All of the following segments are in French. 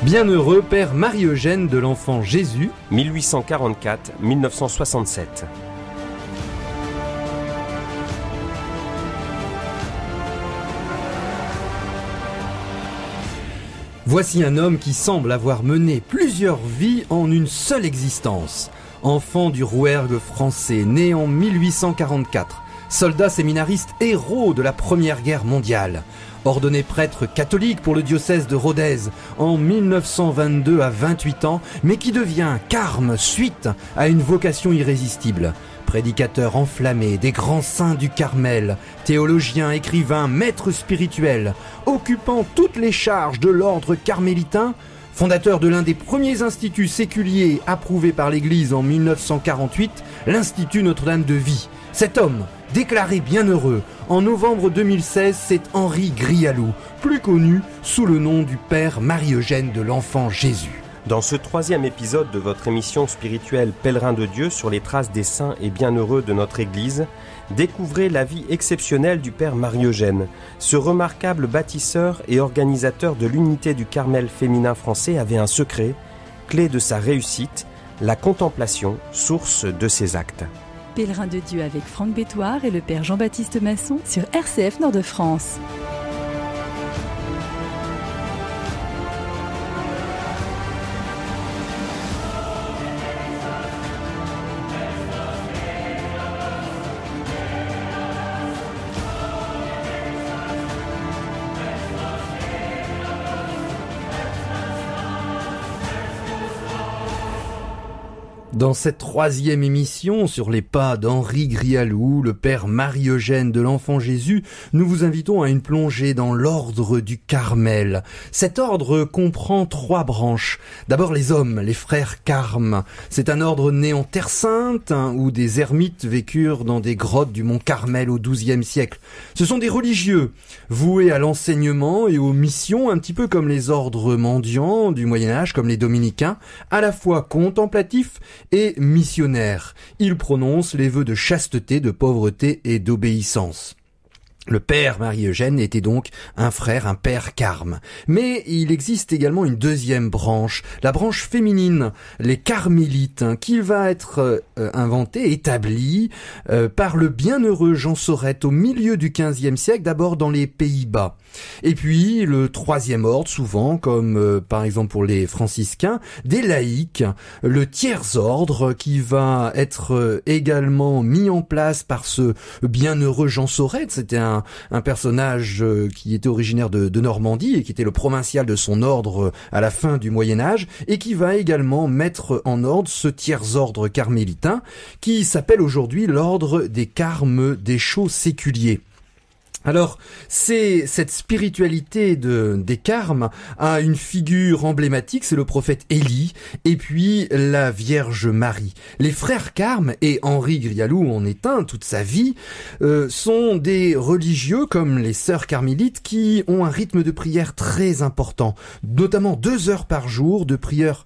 Bienheureux Père Marie-Eugène de l'Enfant Jésus, 1844-1967. Voici un homme qui semble avoir mené plusieurs vies en une seule existence. Enfant du Rouergue français, né en 1844, soldat séminariste héros de la Première Guerre mondiale. Ordonné prêtre catholique pour le diocèse de Rodez en 1922 à 28 ans, mais qui devient carme suite à une vocation irrésistible. Prédicateur enflammé des grands saints du Carmel, théologien, écrivain, maître spirituel, occupant toutes les charges de l'ordre carmélitain, fondateur de l'un des premiers instituts séculiers approuvés par l'Église en 1948, l'Institut Notre-Dame de Vie. Cet homme, déclaré bienheureux en novembre 2016, c'est Henri Grialou, plus connu sous le nom du Père Marie-Eugène de l'Enfant Jésus. Dans ce 3e épisode de votre émission spirituelle Pèlerin de Dieu sur les traces des saints et bienheureux de notre Église, découvrez la vie exceptionnelle du Père Marie-Eugène. Ce remarquable bâtisseur et organisateur de l'unité du Carmel féminin français avait un secret, clé de sa réussite, la contemplation, source de ses actes. Pèlerin de Dieu avec Franck Bétoir et le Père Jean-Baptiste Masson sur RCF Nord-de-France. Dans cette 3e émission sur les pas d'Henri Grialou, le Père Marie-Eugène de l'Enfant Jésus, nous vous invitons à une plongée dans l'ordre du Carmel. Cet ordre comprend 3 branches. D'abord les hommes, les frères Carmes. C'est un ordre né en Terre Sainte, où des ermites vécurent dans des grottes du mont Carmel au XIIe siècle. Ce sont des religieux, voués à l'enseignement et aux missions, un petit peu comme les ordres mendiants du Moyen-Âge, comme les dominicains, à la fois contemplatifs et missionnaire. Il prononce les vœux de chasteté, de pauvreté et d'obéissance. Le Père Marie-Eugène était donc un frère, un père carme. Mais il existe également une 2e branche, la branche féminine, les carmélites, qui va être inventée, établie par le bienheureux Jean Sorette au milieu du XVe siècle, d'abord dans les Pays-Bas. Et puis le 3e ordre, souvent, comme par exemple pour les franciscains, des laïcs, le tiers ordre qui va être également mis en place par ce bienheureux Jean Sorette. C'était un personnage qui était originaire de Normandie et qui était le provincial de son ordre à la fin du Moyen-Âge et qui va également mettre en ordre ce tiers ordre carmélitain qui s'appelle aujourd'hui l'ordre des Carmes des Chaux séculiers. Alors, cette spiritualité des Carmes a une figure emblématique, c'est le prophète Élie, et puis la Vierge Marie. Les frères Carmes, et Henri Grialou en est un toute sa vie, sont des religieux comme les sœurs carmélites qui ont un rythme de prière très important, notamment 2 heures par jour de prière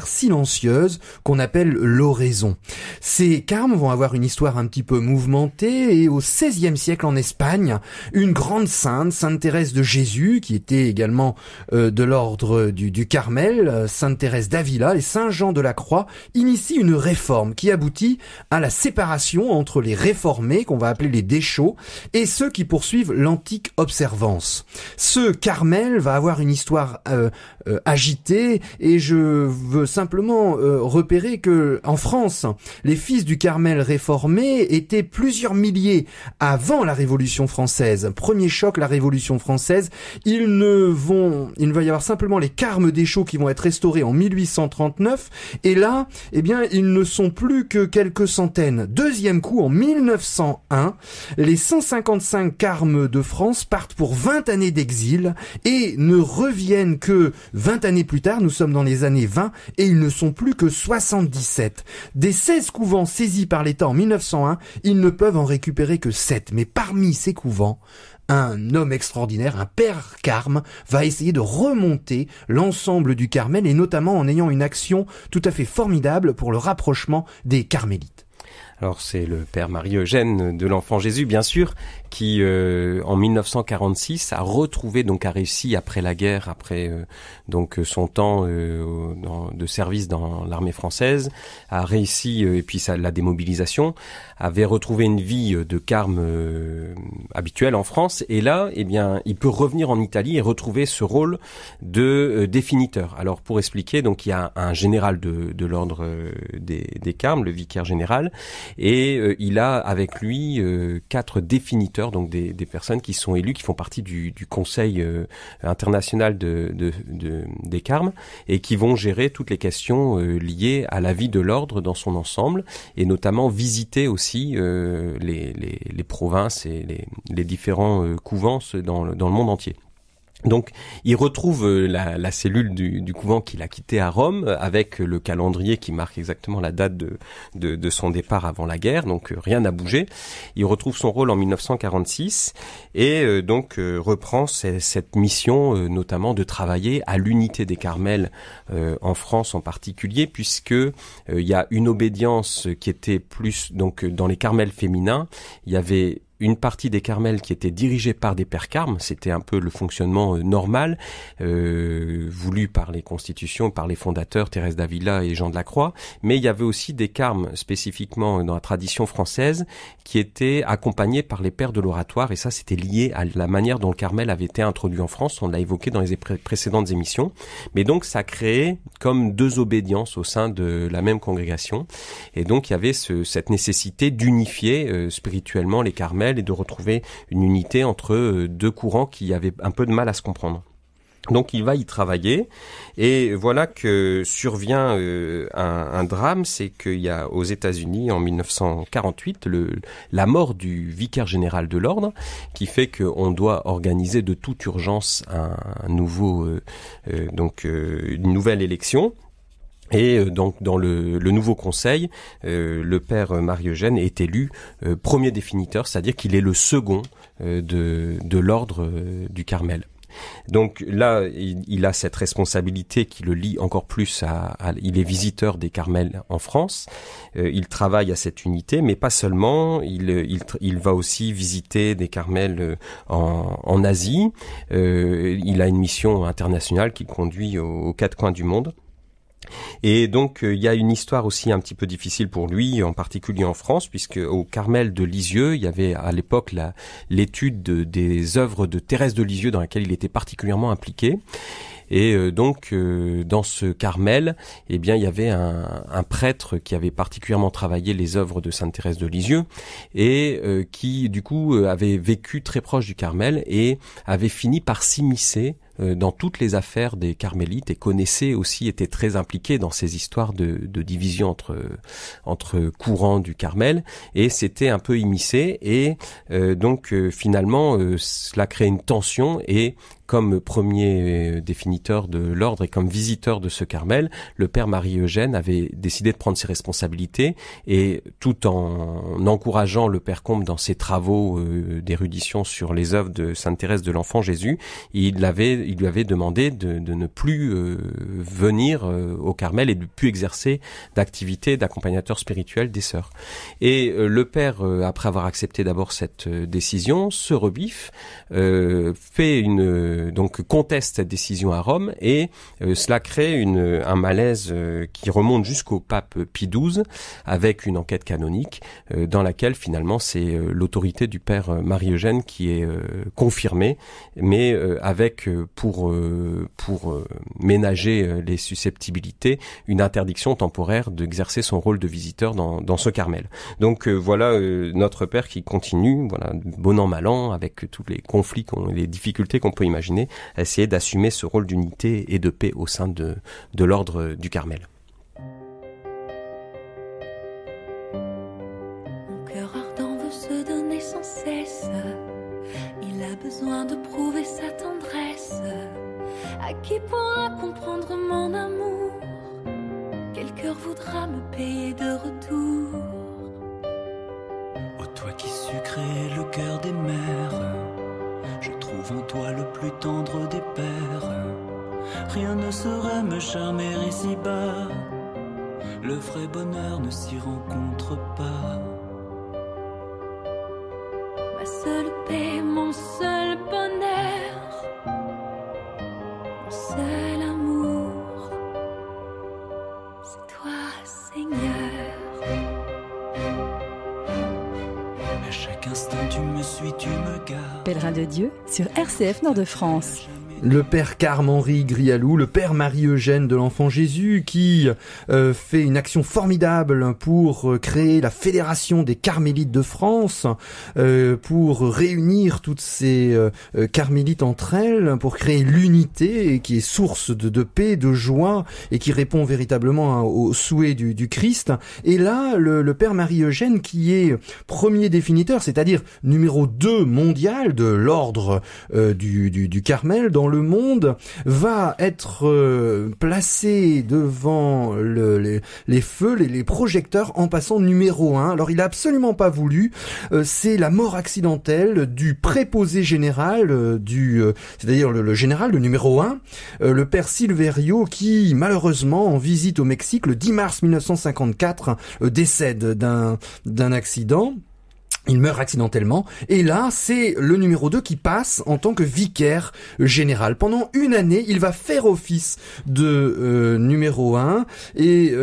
silencieuse qu'on appelle l'oraison. Ces Carmes vont avoir une histoire un petit peu mouvementée et au XVIe siècle en Espagne, une grande sainte, Sainte Thérèse de Jésus, qui était également de l'ordre du Carmel, Sainte Thérèse d'Avila et Saint Jean de la Croix, initie une réforme qui aboutit à la séparation entre les réformés, qu'on va appeler les déchaux, et ceux qui poursuivent l'antique observance. Ce Carmel va avoir une histoire agitée, et je veux simplement repérer que en France, les fils du Carmel réformés étaient plusieurs milliers avant la Révolution française. Premier choc, la Révolution française. Il ne va y avoir simplement les Carmes des Chaux qui vont être restaurés en 1839. Et là, ils ne sont plus que quelques centaines. 2e coup, en 1901, les 155 Carmes de France partent pour 20 années d'exil et ne reviennent que 20 années plus tard. Nous sommes dans les années 20 et ils ne sont plus que 77. Des 16 couvents saisis par l'État en 1901, ils ne peuvent en récupérer que 7. Mais parmi ces couvents, un homme extraordinaire, un père Carme, va essayer de remonter l'ensemble du Carmel et notamment en ayant une action tout à fait formidable pour le rapprochement des carmélites. Alors c'est le père Marie-Eugène de l'Enfant Jésus, bien sûr, qui en 1946 a réussi après la guerre, après donc son temps de service dans l'armée française, a réussi et puis la démobilisation, avait retrouvé une vie de carme habituelle en France, et là, eh bien, il peut revenir en Italie et retrouver ce rôle de définiteur. Alors pour expliquer, donc il y a un général de l'ordre des carmes, le vicaire général. Et il a avec lui 4 définiteurs, donc des personnes qui sont élues, qui font partie du Conseil international des carmes, et qui vont gérer toutes les questions liées à la vie de l'ordre dans son ensemble, et notamment visiter aussi les provinces et les différents couvents dans le monde entier. Donc, il retrouve la cellule du couvent qu'il a quitté à Rome, avec le calendrier qui marque exactement la date de son départ avant la guerre, donc rien n'a bougé. Il retrouve son rôle en 1946 et donc reprend cette mission, notamment de travailler à l'unité des Carmels en France en particulier, puisque il y a une obédience qui était plus donc dans les Carmels féminins. Il y avait une partie des Carmels qui était dirigée par des pères carmes, c'était un peu le fonctionnement normal, voulu par les constitutions, par les fondateurs, Thérèse d'Avila et Jean de la Croix, mais il y avait aussi des carmes, spécifiquement dans la tradition française, qui étaient accompagnés par les pères de l'oratoire, et ça c'était lié à la manière dont le Carmel avait été introduit en France, on l'a évoqué dans les précédentes émissions, mais donc ça créait comme 2 obédiences au sein de la même congrégation, et donc il y avait cette nécessité d'unifier spirituellement les Carmels, et de retrouver une unité entre 2 courants qui avaient un peu de mal à se comprendre. Donc il va y travailler, et voilà que survient un drame, c'est qu'il y a aux États-Unis en 1948 la mort du vicaire général de l'ordre, qui fait qu'on doit organiser de toute urgence une nouvelle élection. Et donc dans le nouveau conseil, le père Marie-Eugène est élu premier définiteur, c'est-à-dire qu'il est le second de l'ordre du Carmel. Donc là, il a cette responsabilité qui le lie encore plus il est visiteur des Carmels en France. Il travaille à cette unité, mais pas seulement. Il va aussi visiter des Carmels en Asie. Il a une mission internationale qu'il conduit aux 4 coins du monde. Et donc il y a une histoire aussi un petit peu difficile pour lui, en particulier en France, puisque au Carmel de Lisieux, il y avait à l'époque l'étude des œuvres de Thérèse de Lisieux dans laquelle il était particulièrement impliqué. Et donc dans ce Carmel, eh bien il y avait un prêtre qui avait particulièrement travaillé les œuvres de Sainte Thérèse de Lisieux et qui du coup avait vécu très proche du Carmel et avait fini par s'immiscer dans toutes les affaires des carmélites et était très impliqué dans ces histoires de division entre courants du Carmel, et s'était un peu immiscé, et donc finalement cela crée une tension, et comme premier définiteur de l'ordre et comme visiteur de ce Carmel, le père Marie-Eugène avait décidé de prendre ses responsabilités, et tout en encourageant le père Combe dans ses travaux d'érudition sur les œuvres de Sainte Thérèse de l'Enfant Jésus, il lui avait demandé de ne plus venir au Carmel et de ne plus exercer d'activité d'accompagnateur spirituel des sœurs. Et le père, après avoir accepté d'abord cette décision, se rebiffe, donc conteste cette décision à Rome, et cela crée un malaise qui remonte jusqu'au pape Pie XII, avec une enquête canonique dans laquelle finalement c'est l'autorité du père Marie-Eugène qui est confirmée, mais avec pour ménager les susceptibilités, une interdiction temporaire d'exercer son rôle de visiteur dans ce Carmel. Donc voilà notre père qui continue, voilà, bon an mal an, avec tous les conflits, les difficultés qu'on peut imaginer, à essayer d'assumer ce rôle d'unité et de paix au sein de l'ordre du Carmel. Mon cœur ardent veut se donner sans cesse. Il a besoin de prouver sa tendresse. À qui pourra comprendre mon amour? Quel cœur voudra me payer de retour? Ô toi qui sus créer le cœur des mères, je trouve en toi le plus tendre des pères. Rien ne saurait me charmer ici-bas. Le vrai bonheur ne s'y rencontre pas. Ma seule paix, mon seul bonheur, mon seul amour, c'est toi, Seigneur. À chaque instant tu me suis, tu me gardes. Pèlerin de Dieu sur RCF Nord-de-France. Le père Carme-Henri Grialou, le père Marie-Eugène de l'Enfant Jésus, qui fait une action formidable pour créer la Fédération des Carmélites de France, pour réunir toutes ces carmélites entre elles, pour créer l'unité qui est source de paix, de joie, et qui répond véritablement aux souhaits du Christ. Et là, le père Marie-Eugène, qui est premier définiteur, c'est-à-dire numéro 2 mondial de l'ordre du Carmel dans le monde, va être placé devant les feux, les projecteurs, en passant numéro 1. Alors il a absolument pas voulu, c'est la mort accidentelle du préposé général, c'est-à-dire le général, le numéro 1, le père Silverio, qui malheureusement, en visite au Mexique le 10 mars 1954, décède d'un accident. Il meurt accidentellement, et là, c'est le numéro 2 qui passe en tant que vicaire général. Pendant une année, il va faire office de numéro 1, et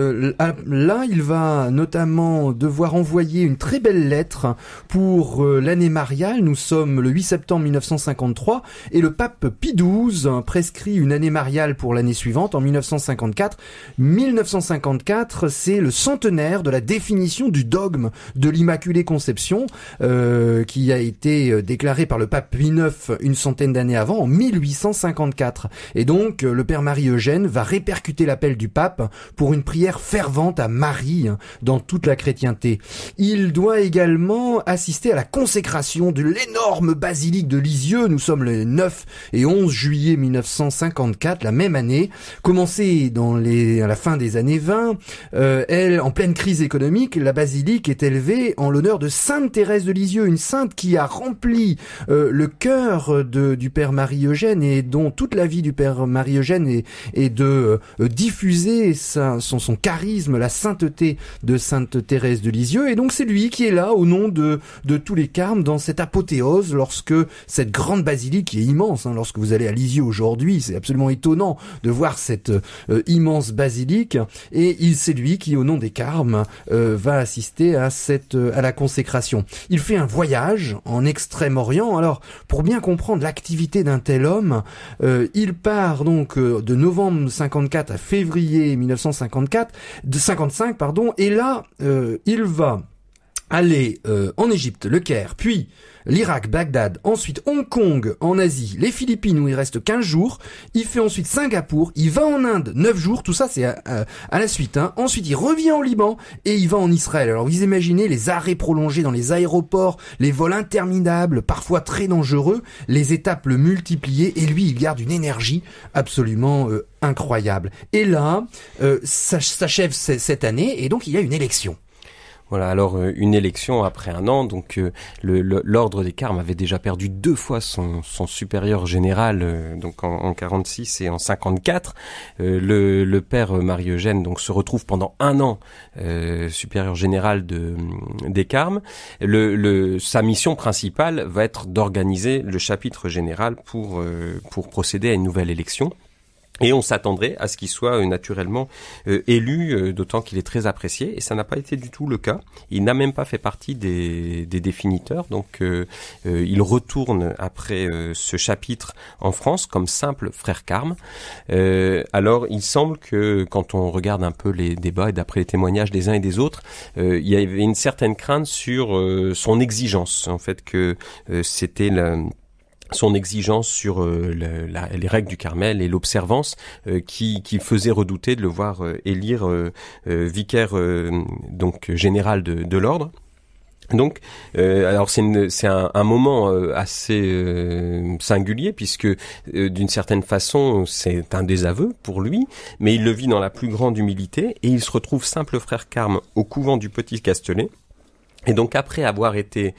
là, il va notamment devoir envoyer une très belle lettre pour l'année mariale. Nous sommes le 8 septembre 1953, et le pape Pie XII prescrit une année mariale pour l'année suivante, en 1954. 1954, c'est le centenaire de la définition du dogme de l'Immaculée Conception, qui a été déclaré par le pape Pie IX une centaine d'années avant, en 1854. Et donc, le père Marie-Eugène va répercuter l'appel du pape pour une prière fervente à Marie dans toute la chrétienté. Il doit également assister à la consécration de l'énorme basilique de Lisieux. Nous sommes le 9 et 11 juillet 1954, la même année. Commencée à la fin des années 20, en pleine crise économique, la basilique est élevée en l'honneur de Sainte Thérèse de Lisieux, une sainte qui a rempli le cœur du père Marie-Eugène, et dont toute la vie du père Marie-Eugène est de diffuser son charisme, la sainteté de Sainte Thérèse de Lisieux. Et donc c'est lui qui est là au nom de tous les carmes dans cette apothéose, lorsque cette grande basilique, qui est immense, lorsque vous allez à Lisieux aujourd'hui, c'est absolument étonnant de voir cette immense basilique, et c'est lui qui, au nom des carmes, va assister à la consécration. Il fait un voyage en Extrême-Orient. Alors, pour bien comprendre l'activité d'un tel homme, il part donc de novembre 54 à février 1955, et là, il va aller en Égypte, le Caire, puis l'Irak, Bagdad, ensuite Hong Kong en Asie, les Philippines où il reste 15 jours, il fait ensuite Singapour, il va en Inde 9 jours, tout ça c'est à la suite, Ensuite il revient au Liban et il va en Israël. Alors vous imaginez les arrêts prolongés dans les aéroports, les vols interminables, parfois très dangereux, les étapes le multipliées, et lui il garde une énergie absolument incroyable. Et là, s'achève cette année, et donc il y a une élection. Voilà, alors une élection après un an, donc l'ordre des Carmes avait déjà perdu 2 fois son supérieur général, donc en 46 et en 54. Le père Marie-Eugène donc se retrouve pendant un an supérieur général des Carmes. Sa mission principale va être d'organiser le chapitre général pour procéder à une nouvelle élection. Et on s'attendrait à ce qu'il soit naturellement élu, d'autant qu'il est très apprécié, et ça n'a pas été du tout le cas. Il n'a même pas fait partie des définiteurs, donc il retourne après ce chapitre en France comme simple frère Carme. Alors il semble que quand on regarde un peu les débats et d'après les témoignages des uns et des autres, il y avait une certaine crainte sur son exigence, en fait, que c'était son exigence sur les règles du Carmel et l'observance qui faisait redouter de le voir élire vicaire donc général de l'ordre. Donc, alors c'est un moment assez singulier, puisque d'une certaine façon c'est un désaveu pour lui, mais il le vit dans la plus grande humilité, et il se retrouve simple frère Carme au couvent du Petit Castelet. Et donc après avoir été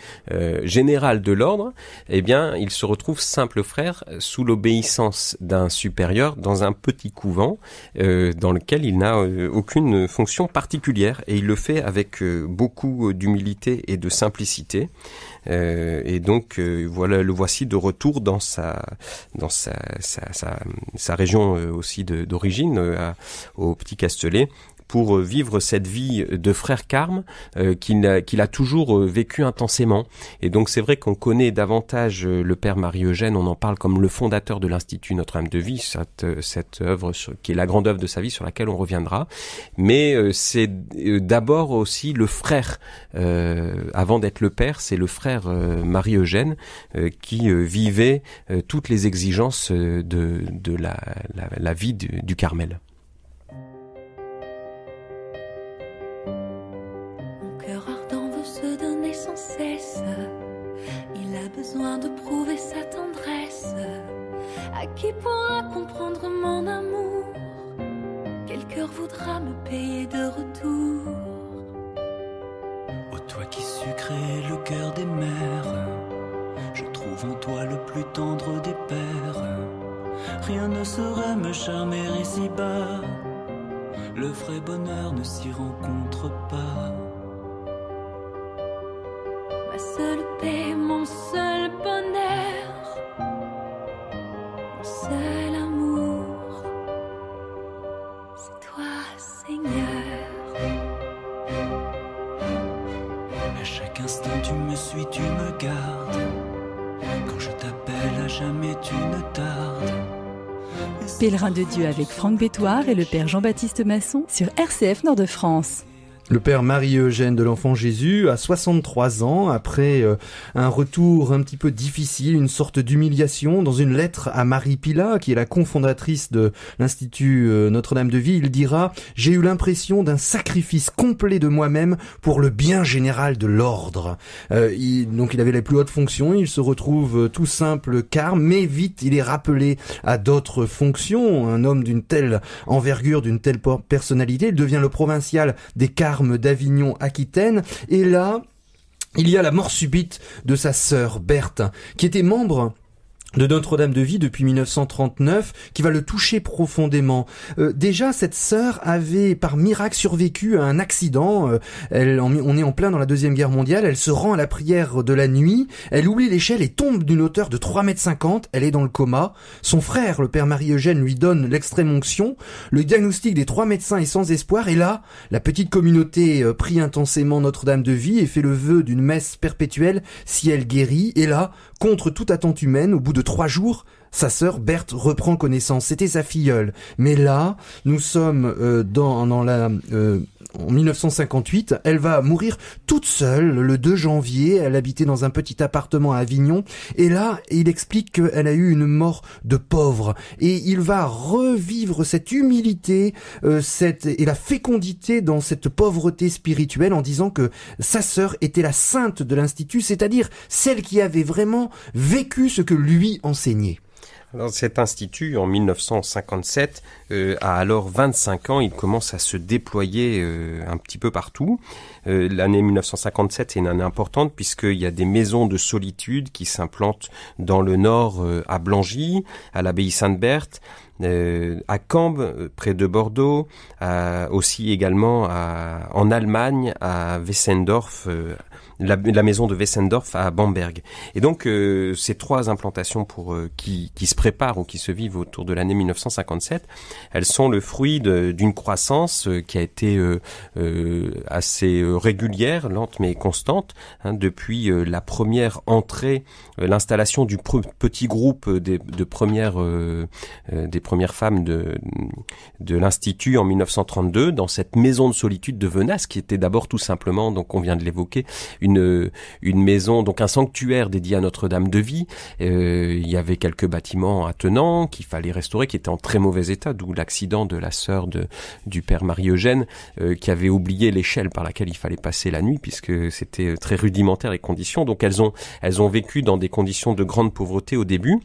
général de l'ordre, eh bien, il se retrouve simple frère sous l'obéissance d'un supérieur dans un petit couvent dans lequel il n'a aucune fonction particulière, et il le fait avec beaucoup d'humilité et de simplicité. Et donc voilà, le voici de retour dans sa région aussi d'origine, au Petit Castellet, pour vivre cette vie de frère carme qu'il a toujours vécu intensément. Et donc c'est vrai qu'on connaît davantage le père Marie-Eugène, on en parle comme le fondateur de l'Institut Notre-Dame de Vie, cette œuvre qui est la grande œuvre de sa vie sur laquelle on reviendra. Mais c'est d'abord aussi le frère, avant d'être le père, c'est le frère Marie-Eugène qui vivait toutes les exigences de la vie du Carmel. Besoin de prouver sa tendresse. À qui pourra comprendre mon amour? Quel cœur voudra me payer de retour? Ô toi qui sucrais le cœur des mères, je trouve en toi le plus tendre des pères. Rien ne saurait me charmer ici-bas, le vrai bonheur ne s'y rencontre pas. Ma seule paix, mon seul bonheur, mon seul amour, c'est toi, Seigneur. À chaque instant tu me suis, tu me gardes. Quand je t'appelle, à jamais tu ne tardes. Pèlerin de Dieu avec Franck Bétoir et le père Jean-Baptiste Masson sur RCF Nord-de-France. Le père Marie-Eugène de l'Enfant Jésus a 63 ans, après un retour un petit peu difficile, une sorte d'humiliation. Dans une lettre à Marie Pilat, qui est la cofondatrice de l'Institut Notre-Dame de Vie, il dira « J'ai eu l'impression d'un sacrifice complet de moi-même pour le bien général de l'ordre ». Donc il avait les plus hautes fonctions, il se retrouve tout simple carme, mais vite il est rappelé à d'autres fonctions. Un homme d'une telle envergure, d'une telle personnalité, il devient le provincial des carmes d'Avignon-Aquitaine, et là, il y a la mort subite de sa sœur Berthe, qui était membre de Notre-Dame de Vie depuis 1939, qui va le toucher profondément. Déjà, cette sœur avait par miracle survécu à un accident. On est en plein dans la Deuxième Guerre mondiale. Elle se rend à la prière de la nuit. Elle oublie l'échelle et tombe d'une hauteur de 3,50 m. Elle est dans le coma. Son frère, le père Marie-Eugène, lui donne l'extrême onction. Le diagnostic des 3 médecins est sans espoir. Et là, la petite communauté prie intensément Notre-Dame de Vie et fait le vœu d'une messe perpétuelle si elle guérit. Et là, contre toute attente humaine, au bout de 3 jours, sa sœur Berthe reprend connaissance. C'était sa filleule. Mais là, nous sommes en 1958. Elle va mourir toute seule le 2 janvier. Elle habitait dans un petit appartement à Avignon. Et là, il explique qu'elle a eu une mort de pauvre. Et il va revivre cette humilité et la fécondité dans cette pauvreté spirituelle en disant que sa sœur était la sainte de l'Institut, c'est-à-dire celle qui avait vraiment vécu ce que lui enseignait. Alors, cet institut, en 1957, a alors 25 ans. Il commence à se déployer un petit peu partout. L'année 1957 est une année importante puisqu'il y a des maisons de solitude qui s'implantent dans le nord, à Blangy, à l'abbaye Sainte-Berthe, à Cambes, près de Bordeaux, aussi également en Allemagne, à Wessendorf, la maison de Wessendorf à Bamberg. Et donc ces 3 implantations qui se préparent ou qui se vivent autour de l'année 1957, elles sont le fruit d'une croissance qui a été assez régulière, lente mais constante, depuis la première entrée, l'installation du petit groupe des premières femmes de l'Institut en 1932 dans cette maison de solitude de Venasse, qui était d'abord tout simplement, donc on vient de l'évoquer, une maison, donc un sanctuaire dédié à Notre-Dame de Vie. Il y avait quelques bâtiments attenants qu'il fallait restaurer, qui étaient en très mauvais état, d'où l'accident de la sœur du père Marie-Eugène, qui avait oublié l'échelle par laquelle il fallait passer la nuit, puisque c'était très rudimentaire les conditions. Donc elles ont vécu dans des conditions de grande pauvreté au début.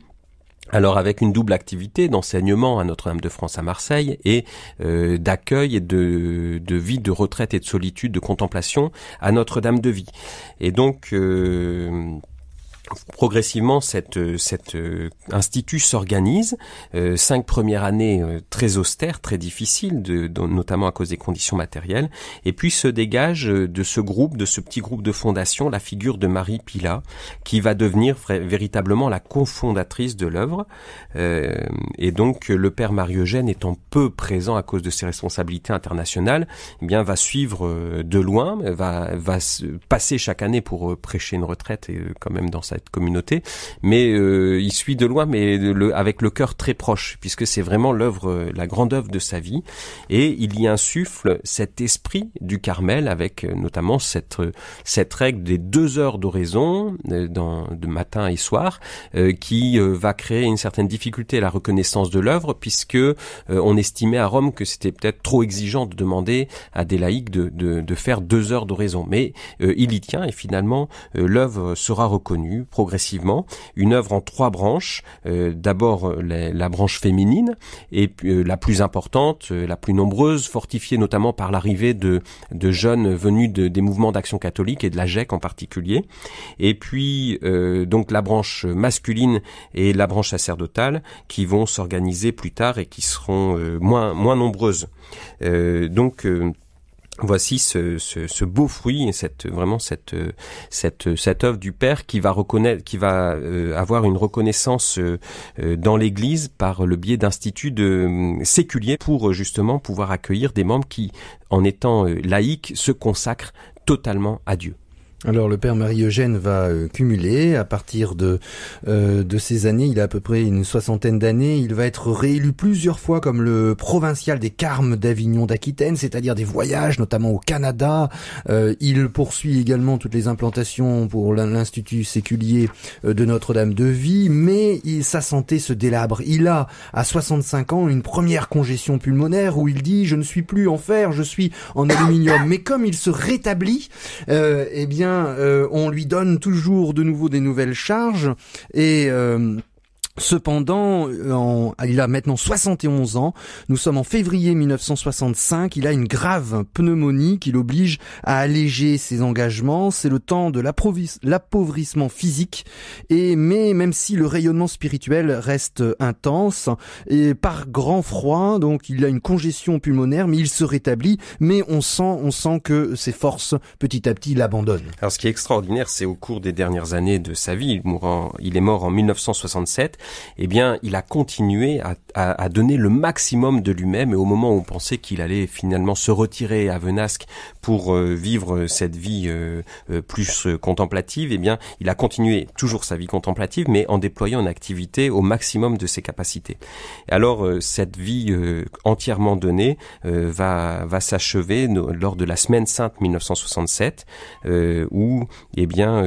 Alors avec une double activité d'enseignement à Notre-Dame de France à Marseille et d'accueil et de vie de retraite et de solitude, de contemplation à Notre-Dame de Vie. Et donc progressivement, cet institut s'organise. 5 premières années très austères, très difficiles, notamment à cause des conditions matérielles. Et puis se dégage de ce petit groupe de fondation, la figure de Marie Pilat, qui va devenir véritablement la cofondatrice de l'œuvre. Et donc, le père Marie-Eugène étant peu présent à cause de ses responsabilités internationales, eh bien, va suivre de loin, va passer chaque année pour prêcher une retraite et quand même dans cette communauté, mais il suit de loin, mais avec le cœur très proche, puisque c'est vraiment la grande œuvre de sa vie, et il y insuffle cet esprit du Carmel, avec notamment cette règle des 2 heures d'oraison de matin et soir, qui va créer une certaine difficulté à la reconnaissance de l'œuvre, puisque on estimait à Rome que c'était peut-être trop exigeant de demander à des laïcs de faire 2 heures d'oraison, mais il y tient, et finalement l'œuvre sera reconnue progressivement, une œuvre en 3 branches. D'abord la branche féminine, et la plus importante, la plus nombreuse, fortifiée notamment par l'arrivée de jeunes venus des mouvements d'action catholique et de la GEC en particulier. Et puis donc la branche masculine et la branche sacerdotale qui vont s'organiser plus tard et qui seront moins nombreuses. Voici ce beau fruit et cette œuvre du Père qui va avoir une reconnaissance dans l'Église par le biais d'instituts séculiers pour justement pouvoir accueillir des membres qui, en étant laïcs, se consacrent totalement à Dieu. Alors le père Marie-Eugène va cumuler à partir de ces années, il a à peu près une 60aine d'années, il va être réélu plusieurs fois comme le provincial des Carmes d'Avignon d'Aquitaine, c'est-à-dire des voyages notamment au Canada. Il poursuit également toutes les implantations pour l'Institut séculier de Notre-Dame de Vie, mais sa santé se délabre. Il a à 65 ans une première congestion pulmonaire où il dit « je ne suis plus en fer, je suis en aluminium ». Mais comme il se rétablit, eh bien on lui donne toujours de nouveau des nouvelles charges et cependant, il a maintenant 71 ans, nous sommes en février 1965, il a une grave pneumonie qui l'oblige à alléger ses engagements, c'est le temps de l'appauvrissement physique, mais même si le rayonnement spirituel reste intense, et par grand froid, donc il a une congestion pulmonaire, mais il se rétablit, mais on sent que ses forces petit à petit l'abandonnent. Alors ce qui est extraordinaire, c'est au cours des dernières années de sa vie, il est mort en 1967, eh bien, il a continué à donner le maximum de lui-même, et au moment où on pensait qu'il allait finalement se retirer à Venasque pour vivre cette vie plus contemplative, eh bien, il a continué toujours sa vie contemplative, mais en déployant une activité au maximum de ses capacités. Alors, cette vie entièrement donnée va s'achever lors de la Semaine Sainte 1967, où, eh bien,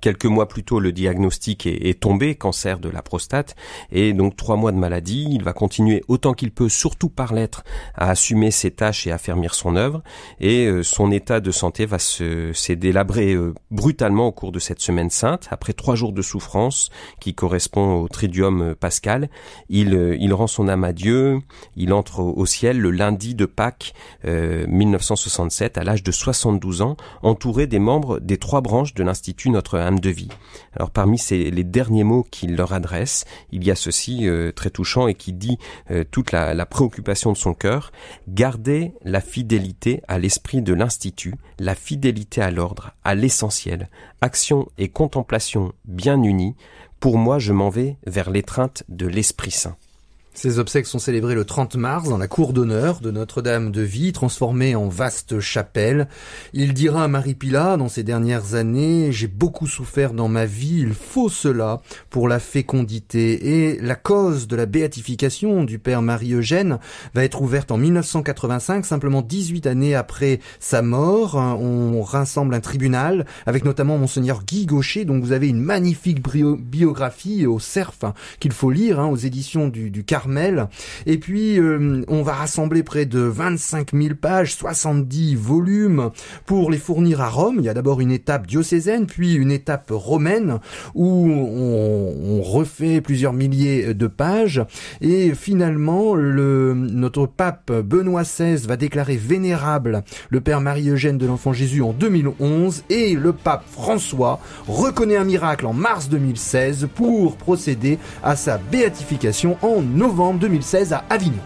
quelques mois plus tôt, le diagnostic est tombé, cancer de la prostate, et donc 3 mois de maladie. Il va continuer autant qu'il peut, surtout par lettres, à assumer ses tâches et à affermir son œuvre, et son état de santé va s'est délabré brutalement au cours de cette semaine sainte. Après 3 jours de souffrance, qui correspond au Triduum pascal, il rend son âme à Dieu, il entre au ciel le lundi de Pâques 1967, à l'âge de 72 ans, entouré des membres des 3 branches de l'Institut Notre-Dame de Vie. Alors parmi les derniers mots qu'il leur adresse, il y a ceci très touchant et qui dit toute la préoccupation de son cœur: garder la fidélité à l'esprit de l'Institut, la fidélité à l'ordre, à l'essentiel, action et contemplation bien unies. Pour moi, je m'en vais vers l'étreinte de l'Esprit Saint. Ces obsèques sont célébrées le 30 mars dans la cour d'honneur de Notre-Dame de Vie, transformée en vaste chapelle. Il dira à Marie Pilat, dans ces dernières années, « J'ai beaucoup souffert dans ma vie, il faut cela pour la fécondité. » Et la cause de la béatification du père Marie-Eugène va être ouverte en 1985, simplement 18 années après sa mort. On rassemble un tribunal avec notamment Monseigneur Guy Gaucher, dont vous avez une magnifique biographie au Cerf qu'il faut lire, aux éditions du Carmel. Carmel. Et puis, on va rassembler près de 25 000 pages, 70 volumes pour les fournir à Rome. Il y a d'abord une étape diocésaine, puis une étape romaine où on refait plusieurs milliers de pages. Et finalement, notre pape Benoît XVI va déclarer vénérable le Père Marie-Eugène de l'Enfant Jésus en 2011 et le pape François reconnaît un miracle en mars 2016 pour procéder à sa béatification en novembre 2016 à Avignon.